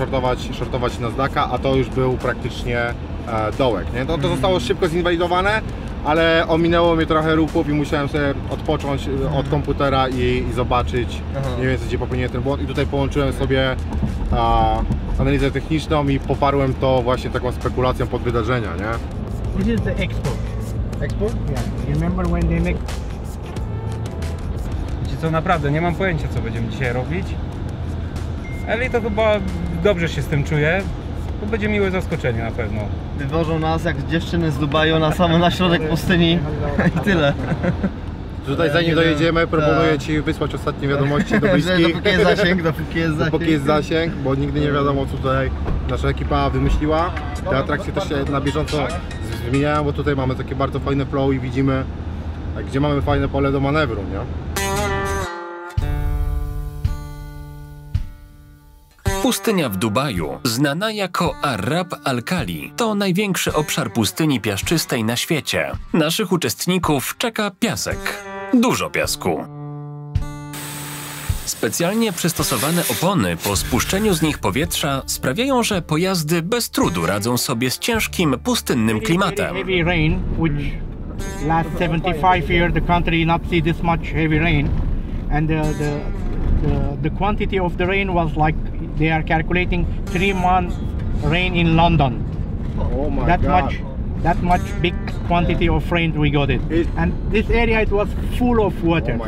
shortować Nasdaqa, a to już był praktycznie dołek, nie? To zostało szybko zinwalidowane, ale ominęło mnie trochę ruchów i musiałem sobie odpocząć od komputera i zobaczyć mniej więcej, gdzie popełniłem ten błąd. I tutaj połączyłem sobie analizę techniczną i poparłem to właśnie taką spekulacją pod wydarzenia, nie? This is the export. Export? Yeah. Remember when they make... Wiecie co, naprawdę nie mam pojęcia, co będziemy dzisiaj robić. Ale to chyba dobrze się z tym czuję. To będzie miłe zaskoczenie na pewno. Wywożą nas jak dziewczyny z Dubaju na środek pustyni i tyle. Tutaj zanim dojedziemy, proponuję Ci wysłać ostatnie wiadomości do bliskich. Dopóki jest zasięg. Bo nigdy nie wiadomo, co tutaj nasza ekipa wymyśliła. Te atrakcje też się na bieżąco zmieniają, bo tutaj mamy takie bardzo fajne flow i widzimy, gdzie mamy fajne pole do manewru, nie? Pustynia w Dubaju, znana jako Arab Al-Khali, to największy obszar pustyni piaszczystej na świecie. Naszych uczestników czeka piasek. Dużo piasku. Specjalnie przystosowane opony po spuszczeniu z nich powietrza sprawiają, że pojazdy bez trudu radzą sobie z ciężkim, pustynnym klimatem. Heavy rain, which last 75 years the country not see this much heavy rain, and the quantity of the rain was like they are calculating 3 months rain in London. Oh my God. That much big quantity of rain we got it. And this area it was full of water,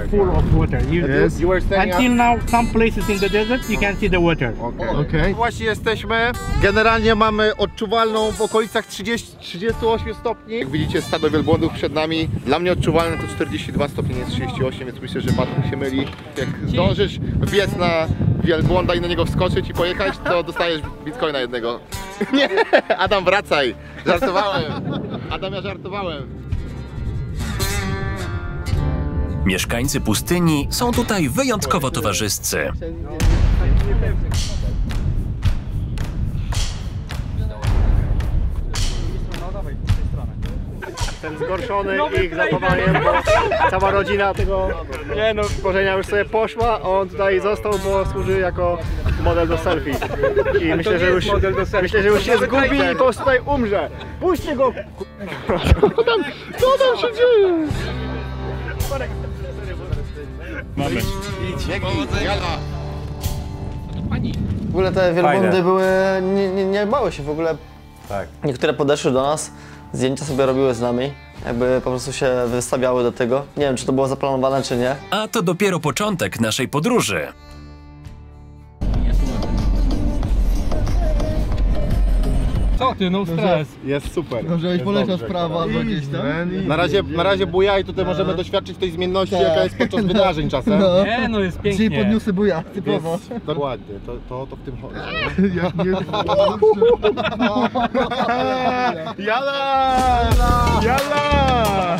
You were staying until now some places in the desert you can see the water. Okay. Właśnie jesteśmy. Generalnie mamy odczuwalną w okolicach 38 stopni. Jak widzicie, stado wielbłądów przed nami. Dla mnie odczuwalne to 42 stopnie, nie 38, więc myślę, że Patryk się myli. Jak zdążysz biec na wielbłąda i na niego wskoczyć i pojechać, to dostajesz bitcoina jednego. Nie, Adam, wracaj. Żartowałem. Adam, ja żartowałem. Mieszkańcy pustyni są tutaj wyjątkowo towarzyscy. Jestem zgorszony ich zachowaniem, bo cała rodzina tego stworzenia już sobie poszła, a on tutaj został, bo służy jako model do selfie. I myślę, że już się zgubi i po prostu tutaj umrze. Puśćcie go! Co tam się dzieje? Mamy. W ogóle te wielbłądy były, nie bały się w ogóle. Tak. Niektóre podeszły do nas, zdjęcia sobie robiły z nami, jakby po prostu się wystawiały do tego. Nie wiem, czy to było zaplanowane, czy nie. A to dopiero początek naszej podróży. Co ty, no stres. Jest super. No, żebyś poleciał z prawa albo gdzieś tam. Na razie buja i tutaj możemy doświadczyć tej zmienności, jaka jest podczas wydarzeń czasem. No. Nie, no jest pięknie. Czyli podniósy buja, typowo. Dokładnie, to w tym chodzi. Jala! Jala!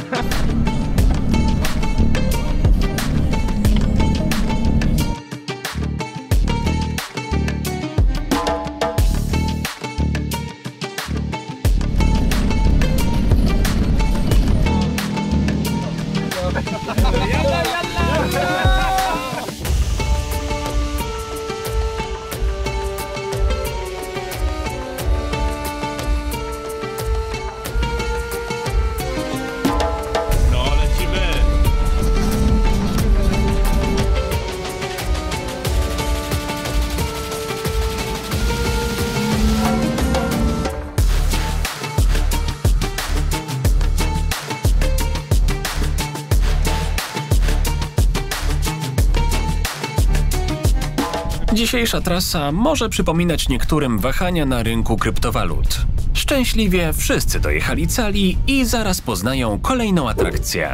Dzisiejsza trasa może przypominać niektórym wahania na rynku kryptowalut. Szczęśliwie wszyscy dojechali cali i zaraz poznają kolejną atrakcję.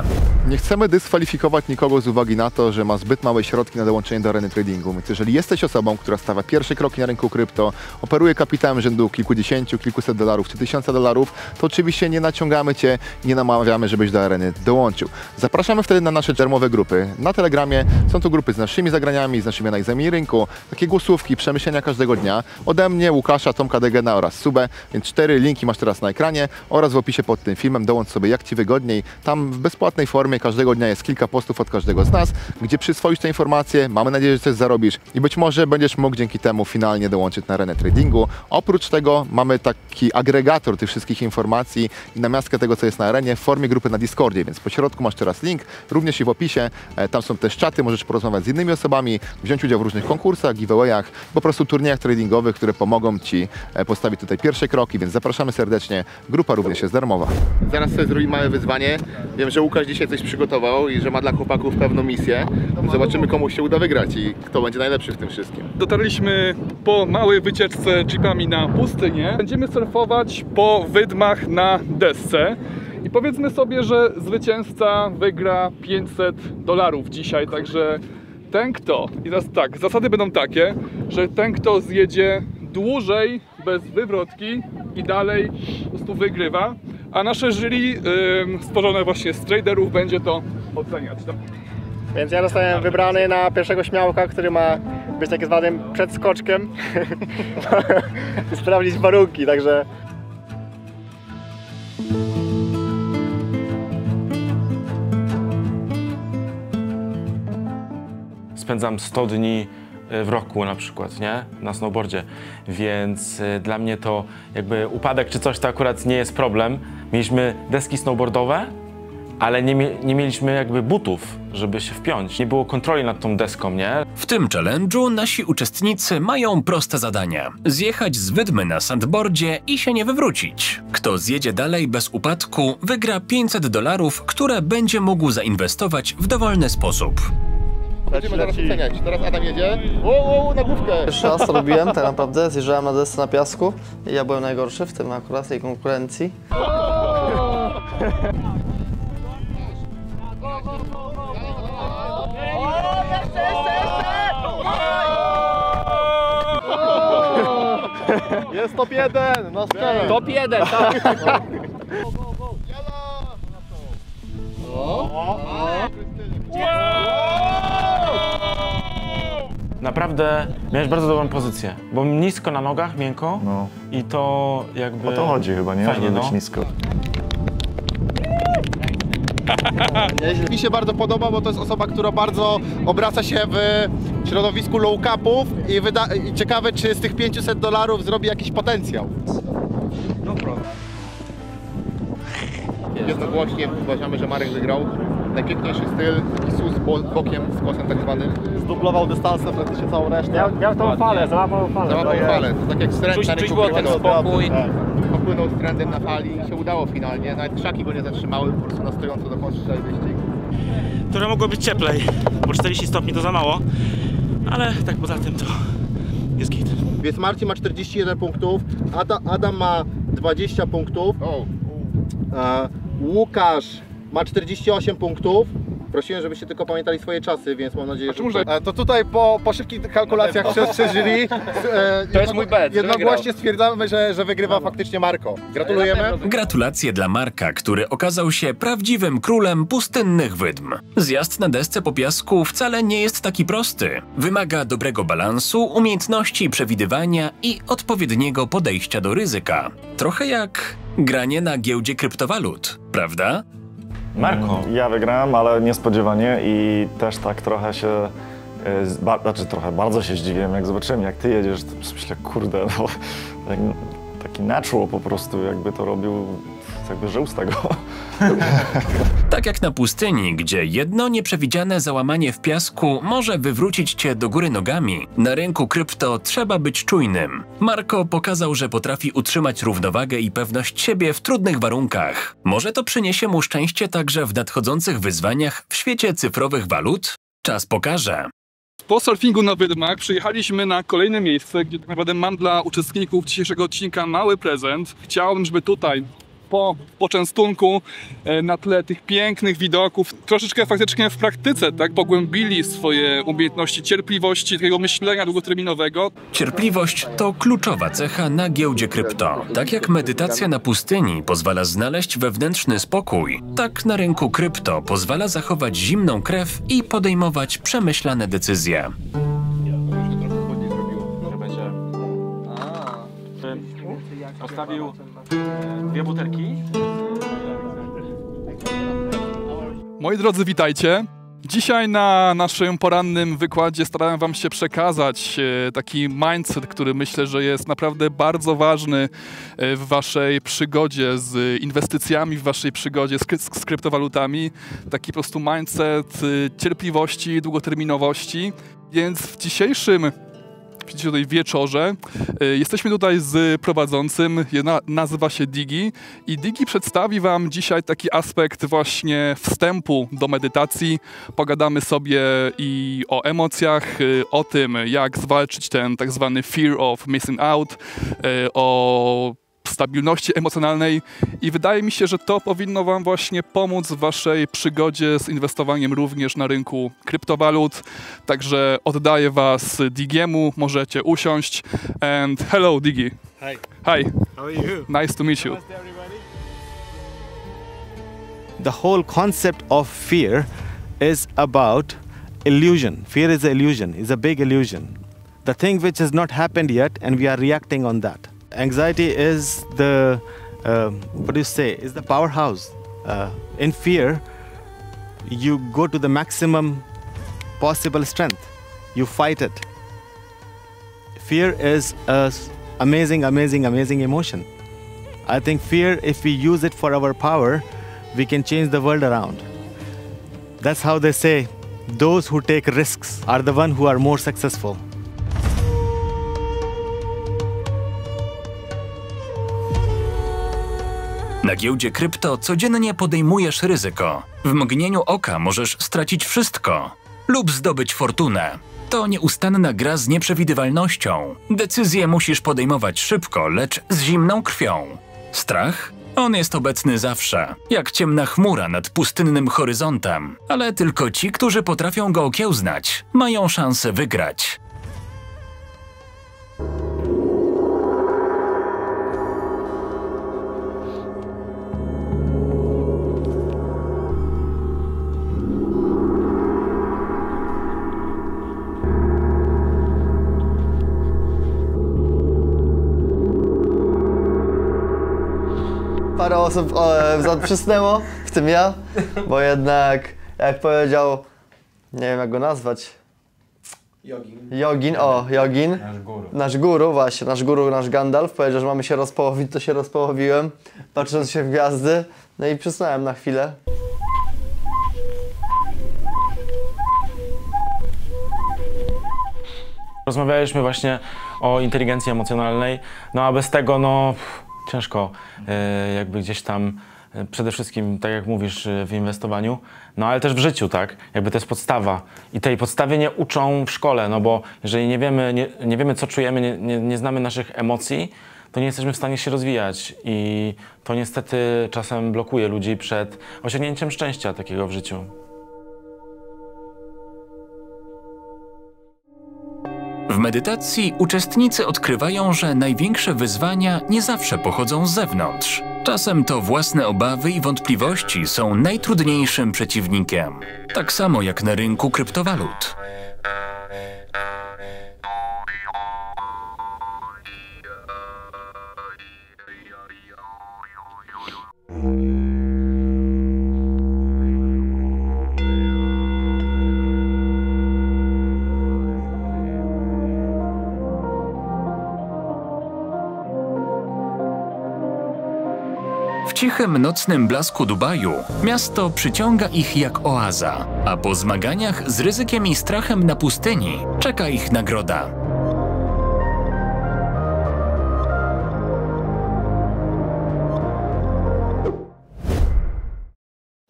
Nie chcemy dyskwalifikować nikogo z uwagi na to, że ma zbyt małe środki na dołączenie do areny tradingu. Więc jeżeli jesteś osobą, która stawia pierwsze kroki na rynku krypto, operuje kapitałem rzędu kilkudziesięciu, kilkuset dolarów czy $1000, to oczywiście nie naciągamy Cię, nie namawiamy, żebyś do areny dołączył. Zapraszamy wtedy na nasze darmowe grupy. Na Telegramie są to grupy z naszymi zagraniami, z naszymi analizami rynku, takie głosówki, przemyślenia każdego dnia. Ode mnie, Łukasza, Tomka Degena oraz Subę, więc 4 linki masz teraz na ekranie oraz w opisie pod tym filmem. Dołącz sobie jak Ci wygodniej. Tam w bezpłatnej formie każdego dnia jest kilka postów od każdego z nas, gdzie przyswoisz te informacje, mamy nadzieję, że coś zarobisz i być może będziesz mógł dzięki temu finalnie dołączyć na arenę tradingu. Oprócz tego mamy taki agregator tych wszystkich informacji i namiastkę tego, co jest na arenie w formie grupy na Discordzie, więc po środku masz teraz link, również i w opisie. Tam są też czaty, możesz porozmawiać z innymi osobami, wziąć udział w różnych konkursach, giveawayach, po prostu turniejach tradingowych, które pomogą Ci postawić tutaj pierwsze kroki, więc zapraszamy serdecznie. Grupa również jest darmowa. Zaraz sobie zrobimy małe wyzwanie. Wiem, że Łukasz dzisiaj coś przygotował i że ma dla chłopaków pewną misję. Zobaczymy, komu się uda wygrać i kto będzie najlepszy w tym wszystkim. Dotarliśmy po małej wycieczce jeepami na pustynię. Będziemy surfować po wydmach na desce. I powiedzmy sobie, że zwycięzca wygra $500 dzisiaj, także ten kto, i teraz tak, zasady będą takie, że ten kto zjedzie dłużej, bez wywrotki i dalej po prostu wygrywa, a nasze jury stworzone właśnie z traderów będzie to oceniać. Więc ja zostałem wybrany na pierwszego śmiałka, który ma być tak zwanym przedskoczkiem i sprawdzić warunki, także... Spędzam 100 dni w roku na przykład, nie? Na snowboardzie, więc dla mnie to jakby upadek czy coś to akurat nie jest problem. Mieliśmy deski snowboardowe, ale nie mieliśmy jakby butów, żeby się wpiąć. Nie było kontroli nad tą deską, nie? W tym challenge'u nasi uczestnicy mają proste zadania. Zjechać z wydmy na sandboardzie i się nie wywrócić. Kto zjedzie dalej bez upadku, wygra $500, które będzie mógł zainwestować w dowolny sposób. Będziemy zaraz oceniać. Teraz Adam jedzie. Na główkę. Pierwszy raz to robiłem, tak naprawdę zjeżdżałem na desce na piasku i ja byłem najgorszy w tym akurat, tej konkurencji. Jest top 1 na scenę. Top 1, tak. Naprawdę miałeś bardzo dobrą pozycję, bo nisko na nogach, miękko i to jakby... O to chodzi chyba, nie? Fajnie, Żeby być nisko. Mi się bardzo podoba, bo to jest osoba, która bardzo obraca się w środowisku low capów i ciekawe, czy z tych $500 zrobi jakiś potencjał. Jednogłośnie uważamy, że Marek wygrał. Najpiękniejszy styl, sus bokiem, z kosem tak zwanym. Zdublował dystansem praktycznie całą resztę. Miał tą falę, załapał falę. Załapał falę, to tak jak stręt na rynku krypto. spokój. Popłynął z trendem na fali i się udało finalnie. Nawet krzaki go nie zatrzymały, po prostu na stojąco dokończył cały wyścig. Które mogło być cieplej, bo 40 stopni to za mało, ale tak poza tym to jest git. Więc Marcin ma 41 punktów, Adam ma 20 punktów, Łukasz ma 48 punktów. Prosiłem, żebyście tylko pamiętali swoje czasy, więc mam nadzieję, że... To tutaj po szybkich kalkulacjach przez jury to jest mój bet. Jednogłośnie stwierdzamy, że wygrywa faktycznie Marko. Gratulujemy. Gratulacje dla Marka, który okazał się prawdziwym królem pustynnych wydm. Zjazd na desce po piasku wcale nie jest taki prosty. Wymaga dobrego balansu, umiejętności przewidywania i odpowiedniego podejścia do ryzyka. Trochę jak granie na giełdzie kryptowalut, prawda? Marko. Ja wygrałem, ale niespodziewanie i też tak trochę się, bardzo się zdziwiłem, jak zobaczyłem, jak ty jedziesz, to myślę, kurde, no, taki natural po prostu, jakby to robił, jakby żył z tego. Tak jak na pustyni, gdzie jedno nieprzewidziane załamanie w piasku może wywrócić cię do góry nogami, na rynku krypto trzeba być czujnym. Marko pokazał, że potrafi utrzymać równowagę i pewność siebie w trudnych warunkach. Może to przyniesie mu szczęście także w nadchodzących wyzwaniach w świecie cyfrowych walut? Czas pokaże. Po surfingu na wydmach przyjechaliśmy na kolejne miejsce, gdzie tak naprawdę mam dla uczestników dzisiejszego odcinka mały prezent. Chciałbym, żeby tutaj po poczęstunku na tle tych pięknych widoków troszeczkę faktycznie w praktyce pogłębili swoje umiejętności cierpliwości, takiego myślenia długoterminowego. Cierpliwość to kluczowa cecha na giełdzie krypto. Tak jak medytacja na pustyni pozwala znaleźć wewnętrzny spokój, tak na rynku krypto pozwala zachować zimną krew i podejmować przemyślane decyzje. Postawił 2 butelki. Moi drodzy, witajcie. Dzisiaj na naszym porannym wykładzie starałem wam się przekazać taki mindset, który myślę, że jest naprawdę bardzo ważny w waszej przygodzie z inwestycjami, w waszej przygodzie z kryptowalutami. Taki po prostu mindset cierpliwości, długoterminowości. Więc w dzisiejszym tutaj wieczorze jesteśmy tutaj z prowadzącym, nazywa się Digi i Digi przedstawi wam dzisiaj taki aspekt właśnie wstępu do medytacji. Pogadamy sobie i o emocjach, o tym, jak zwalczyć ten tak zwany fear of missing out, o stabilności emocjonalnej i wydaje mi się, że to powinno wam właśnie pomóc w waszej przygodzie z inwestowaniem również na rynku kryptowalut. Także oddaję was Digiemu, możecie usiąść. And hello Digi. Hi. Hi. How are you? Nice to meet you. The whole concept of fear is about illusion. Fear is an illusion, is a big illusion. The thing which has not happened yet and we are reacting on that. Anxiety is the, is the powerhouse. In fear, you go to the maximum possible strength. You fight it. Fear is an amazing, amazing, amazing emotion. I think fear, if we use it for our power, we can change the world around. That's how they say, those who take risks are the ones who are more successful. Na giełdzie krypto codziennie podejmujesz ryzyko. W mgnieniu oka możesz stracić wszystko lub zdobyć fortunę. To nieustanna gra z nieprzewidywalnością. Decyzje musisz podejmować szybko, lecz z zimną krwią. Strach? On jest obecny zawsze, jak ciemna chmura nad pustynnym horyzontem. Ale tylko ci, którzy potrafią go okiełznać, mają szansę wygrać. Parę osób przysnęło, w tym ja, bo jednak, jak powiedział, nie wiem jak go nazwać. Jogin, Jogin. Nasz guru, właśnie, nasz Gandalf powiedział, że mamy się rozpołowić, to się rozpołowiłem, patrząc się w gwiazdy, no i przysnąłem na chwilę. Rozmawialiśmy właśnie o inteligencji emocjonalnej, no a bez tego, no ciężko jakby gdzieś tam przede wszystkim, tak jak mówisz, w inwestowaniu, no ale też w życiu, tak? Jakby to jest podstawa. I tej podstawy nie uczą w szkole, no bo jeżeli nie wiemy co czujemy, nie znamy naszych emocji, to nie jesteśmy w stanie się rozwijać i to niestety czasem blokuje ludzi przed osiągnięciem szczęścia takiego w życiu. W medytacji uczestnicy odkrywają, że największe wyzwania nie zawsze pochodzą z zewnątrz. Czasem to własne obawy i wątpliwości są najtrudniejszym przeciwnikiem. Tak samo jak na rynku kryptowalut. W cichym, nocnym blasku Dubaju miasto przyciąga ich jak oaza, a po zmaganiach z ryzykiem i strachem na pustyni czeka ich nagroda.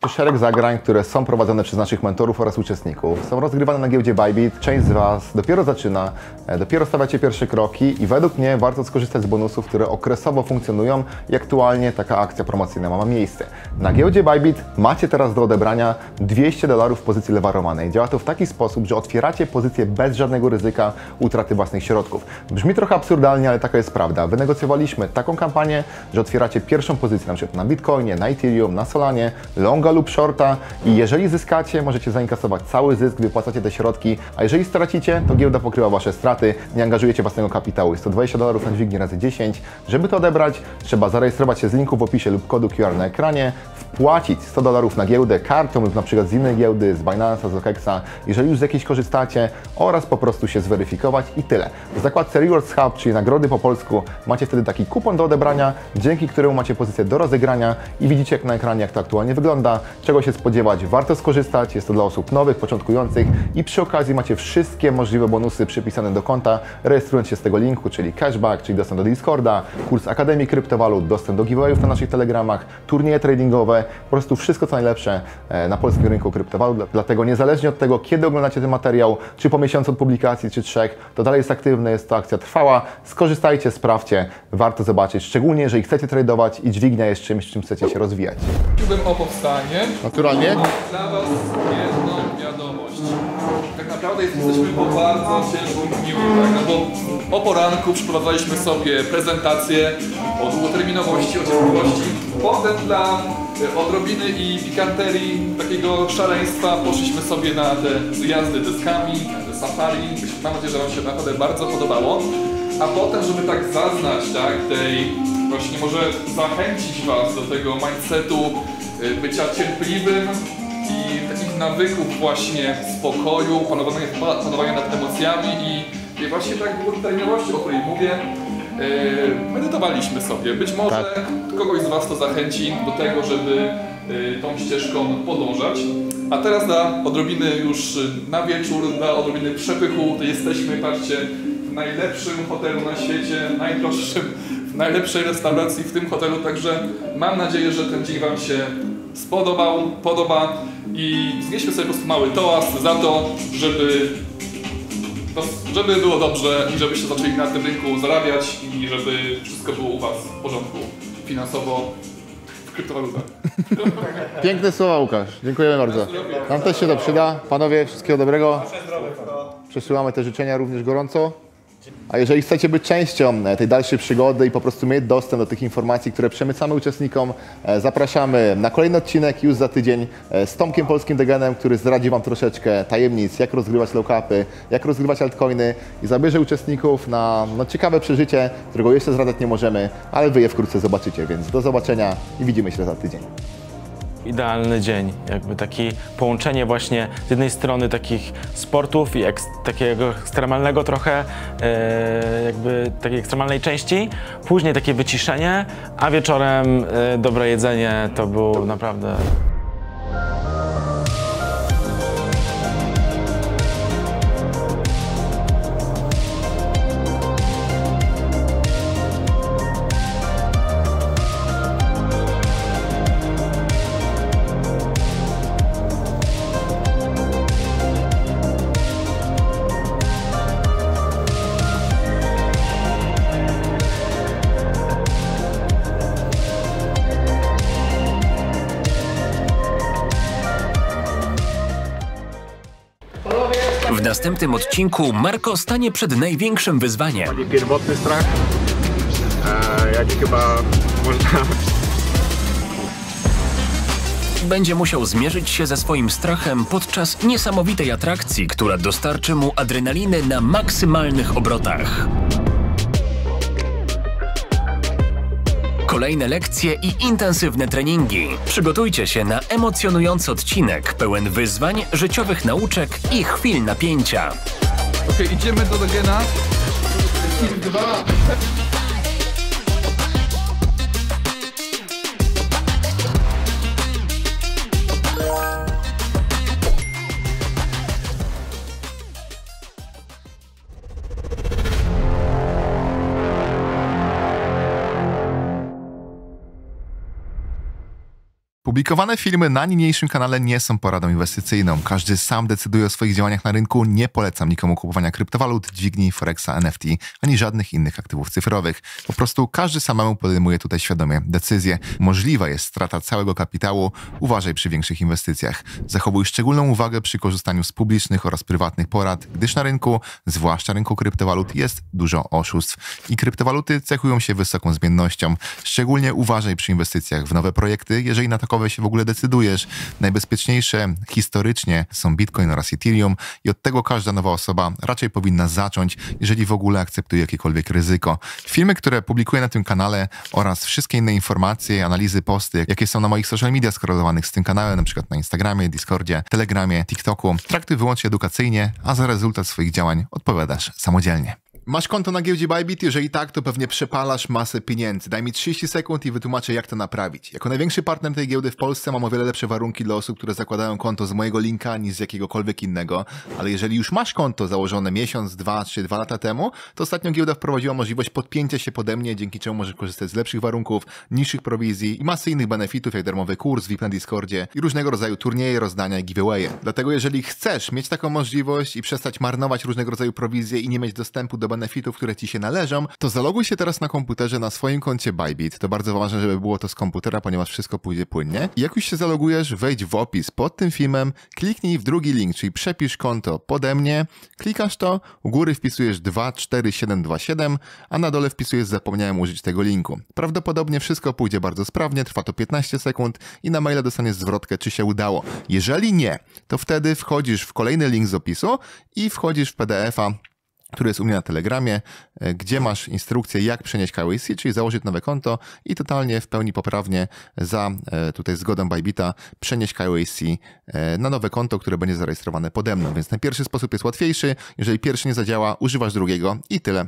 Szereg zagrań, które są prowadzone przez naszych mentorów oraz uczestników, są rozgrywane na giełdzie Bybit. Część z Was dopiero zaczyna, dopiero stawiacie pierwsze kroki i według mnie warto skorzystać z bonusów, które okresowo funkcjonują i aktualnie taka akcja promocyjna ma miejsce. Na giełdzie Bybit macie teraz do odebrania $200 w pozycji lewarowanej. Działa to w taki sposób, że otwieracie pozycję bez żadnego ryzyka utraty własnych środków. Brzmi trochę absurdalnie, ale taka jest prawda. Wynegocjowaliśmy taką kampanię, że otwieracie pierwszą pozycję na przykład na Bitcoinie, na Ethereum, na Solanie, longa lub shorta i jeżeli zyskacie, możecie zainkasować cały zysk, wypłacacie te środki, a jeżeli stracicie, to giełda pokrywa Wasze straty, nie angażujecie własnego kapitału. Jest to $20 na dźwignię razy 10. Żeby to odebrać, trzeba zarejestrować się z linku w opisie lub kodu QR na ekranie, wpłacić $100 na giełdę kartą lub na przykład z innej giełdy, z Binance'a, z OKEX-a, jeżeli już z jakiejś korzystacie, oraz po prostu się zweryfikować i tyle. W zakładce Rewards Hub, czyli nagrody po polsku, macie wtedy taki kupon do odebrania, dzięki któremu macie pozycję do rozegrania i widzicie jak na ekranie, jak to aktualnie wygląda, czego się spodziewać, warto skorzystać, jest to dla osób nowych, początkujących i przy okazji macie wszystkie możliwe bonusy przypisane do konta, rejestrując się z tego linku, czyli cashback, czyli dostęp do Discorda, kurs Akademii Kryptowalut, dostęp do giveawayów na naszych telegramach, turnieje tradingowe, po prostu wszystko co najlepsze na polskim rynku kryptowalut. Dlatego niezależnie od tego, kiedy oglądacie ten materiał, czy po miesiącu od publikacji, czy 3, to dalej jest aktywne, jest to akcja trwała. Skorzystajcie, sprawdźcie, warto zobaczyć, szczególnie jeżeli chcecie tradować i dźwignia jest czymś, czym chcecie się rozwijać. Prosiłbym o powstanie. Naturalnie. Dla Was jedną wiadomość. Tak naprawdę jesteśmy po bardzo ciężkim dniu, tak? No bo o poranku przeprowadzaliśmy sobie prezentację o długoterminowości, o cierpliwości. Potem dla odrobiny i pikanterii, takiego szaleństwa poszliśmy sobie na te zjazdy deskami, safari. Mam nadzieję, że Wam się naprawdę bardzo podobało. A potem, żeby tak zaznać, tak, tej właśnie może zachęcić Was do tego mindsetu bycia cierpliwym i takich nawyków właśnie spokoju, panowania nad emocjami i właśnie tak długoterminowości, o której mówię, medytowaliśmy sobie. Być może kogoś z Was to zachęci do tego, żeby tą ścieżką podążać. A teraz dla odrobiny już na wieczór, dla odrobiny przepychu, to jesteśmy, patrzcie, w najlepszym hotelu na świecie, najdroższym, w najlepszej restauracji w tym hotelu, także mam nadzieję, że ten dzień Wam się podoba i znieśmy sobie po prostu mały toast za to, żeby było dobrze i żebyście zaczęli na tym rynku zarabiać i żeby wszystko było u Was w porządku finansowo w kryptowalutach. Piękne słowa, Łukasz. Dziękujemy bardzo. Nam też się to przyda. Panowie, wszystkiego dobrego. Przesyłamy te życzenia również gorąco. A jeżeli chcecie być częścią tej dalszej przygody i po prostu mieć dostęp do tych informacji, które przemycamy uczestnikom, zapraszamy na kolejny odcinek już za tydzień z Tomkiem Polskim Degenem, który zdradzi Wam troszeczkę tajemnic, jak rozgrywać low-capy, jak rozgrywać altcoiny i zabierze uczestników na ciekawe przeżycie, którego jeszcze zdradzać nie możemy, ale Wy je wkrótce zobaczycie, więc do zobaczenia i widzimy się za tydzień. Idealny dzień, jakby takie połączenie właśnie z jednej strony takich sportów i takiego ekstremalnego trochę, jakby takiej ekstremalnej części, później takie wyciszenie, a wieczorem dobre jedzenie, to był naprawdę... następnym odcinku Marko stanie przed największym wyzwaniem. Taki pierwotny strach, jaki chyba można... Będzie musiał zmierzyć się ze swoim strachem podczas niesamowitej atrakcji, która dostarczy mu adrenaliny na maksymalnych obrotach. Kolejne lekcje i intensywne treningi. Przygotujcie się na emocjonujący odcinek, pełen wyzwań, życiowych nauczek i chwil napięcia. Okej, idziemy do Dogena. Publikowane filmy na niniejszym kanale nie są poradą inwestycyjną. Każdy sam decyduje o swoich działaniach na rynku. Nie polecam nikomu kupowania kryptowalut, dźwigni, forexa, NFT, ani żadnych innych aktywów cyfrowych. Po prostu każdy samemu podejmuje tutaj świadomie decyzje. Możliwa jest strata całego kapitału. Uważaj przy większych inwestycjach. Zachowuj szczególną uwagę przy korzystaniu z publicznych oraz prywatnych porad, gdyż na rynku, zwłaszcza rynku kryptowalut, jest dużo oszustw. I kryptowaluty cechują się wysoką zmiennością. Szczególnie uważaj przy inwestycjach w nowe projekty, jeżeli na takowe się w ogóle decydujesz. Najbezpieczniejsze historycznie są Bitcoin oraz Ethereum i od tego każda nowa osoba raczej powinna zacząć, jeżeli w ogóle akceptuje jakiekolwiek ryzyko. Filmy, które publikuję na tym kanale oraz wszystkie inne informacje, analizy, posty, jakie są na moich social media skorelowanych z tym kanałem, na przykład na Instagramie, Discordzie, Telegramie, TikToku, traktuj wyłącznie edukacyjnie, a za rezultat swoich działań odpowiadasz samodzielnie. Masz konto na giełdzie Bybit? Jeżeli tak, to pewnie przepalasz masę pieniędzy. Daj mi 30 sekund i wytłumaczę, jak to naprawić. Jako największy partner tej giełdy w Polsce mam o wiele lepsze warunki dla osób, które zakładają konto z mojego linka niż z jakiegokolwiek innego. Ale jeżeli już masz konto założone miesiąc, 2 czy 2 lata temu, to ostatnio giełda wprowadziła możliwość podpięcia się pode mnie, dzięki czemu możesz korzystać z lepszych warunków, niższych prowizji i masy innych benefitów, jak darmowy kurs, VIP na Discordzie i różnego rodzaju turnieje, rozdania i giveawaye. Dlatego jeżeli chcesz mieć taką możliwość i przestać marnować różnego rodzaju prowizje i nie mieć dostępu do benefitów, które ci się należą, to zaloguj się teraz na komputerze na swoim koncie Bybit. To bardzo ważne, żeby było to z komputera, ponieważ wszystko pójdzie płynnie. I jak już się zalogujesz, wejdź w opis pod tym filmem, kliknij w drugi link, czyli przepisz konto pode mnie, klikasz to, u góry wpisujesz 24727, a na dole wpisujesz zapomniałem użyć tego linku. Prawdopodobnie wszystko pójdzie bardzo sprawnie, trwa to 15 sekund i na maila dostaniesz zwrotkę, czy się udało. Jeżeli nie, to wtedy wchodzisz w kolejny link z opisu i wchodzisz w PDF-a, który jest u mnie na Telegramie, gdzie masz instrukcję, jak przenieść KYC, czyli założyć nowe konto i totalnie w pełni poprawnie za tutaj zgodą Bybita przenieść KYC na nowe konto, które będzie zarejestrowane pode mną. Więc ten pierwszy sposób jest łatwiejszy. Jeżeli pierwszy nie zadziała, używasz drugiego i tyle.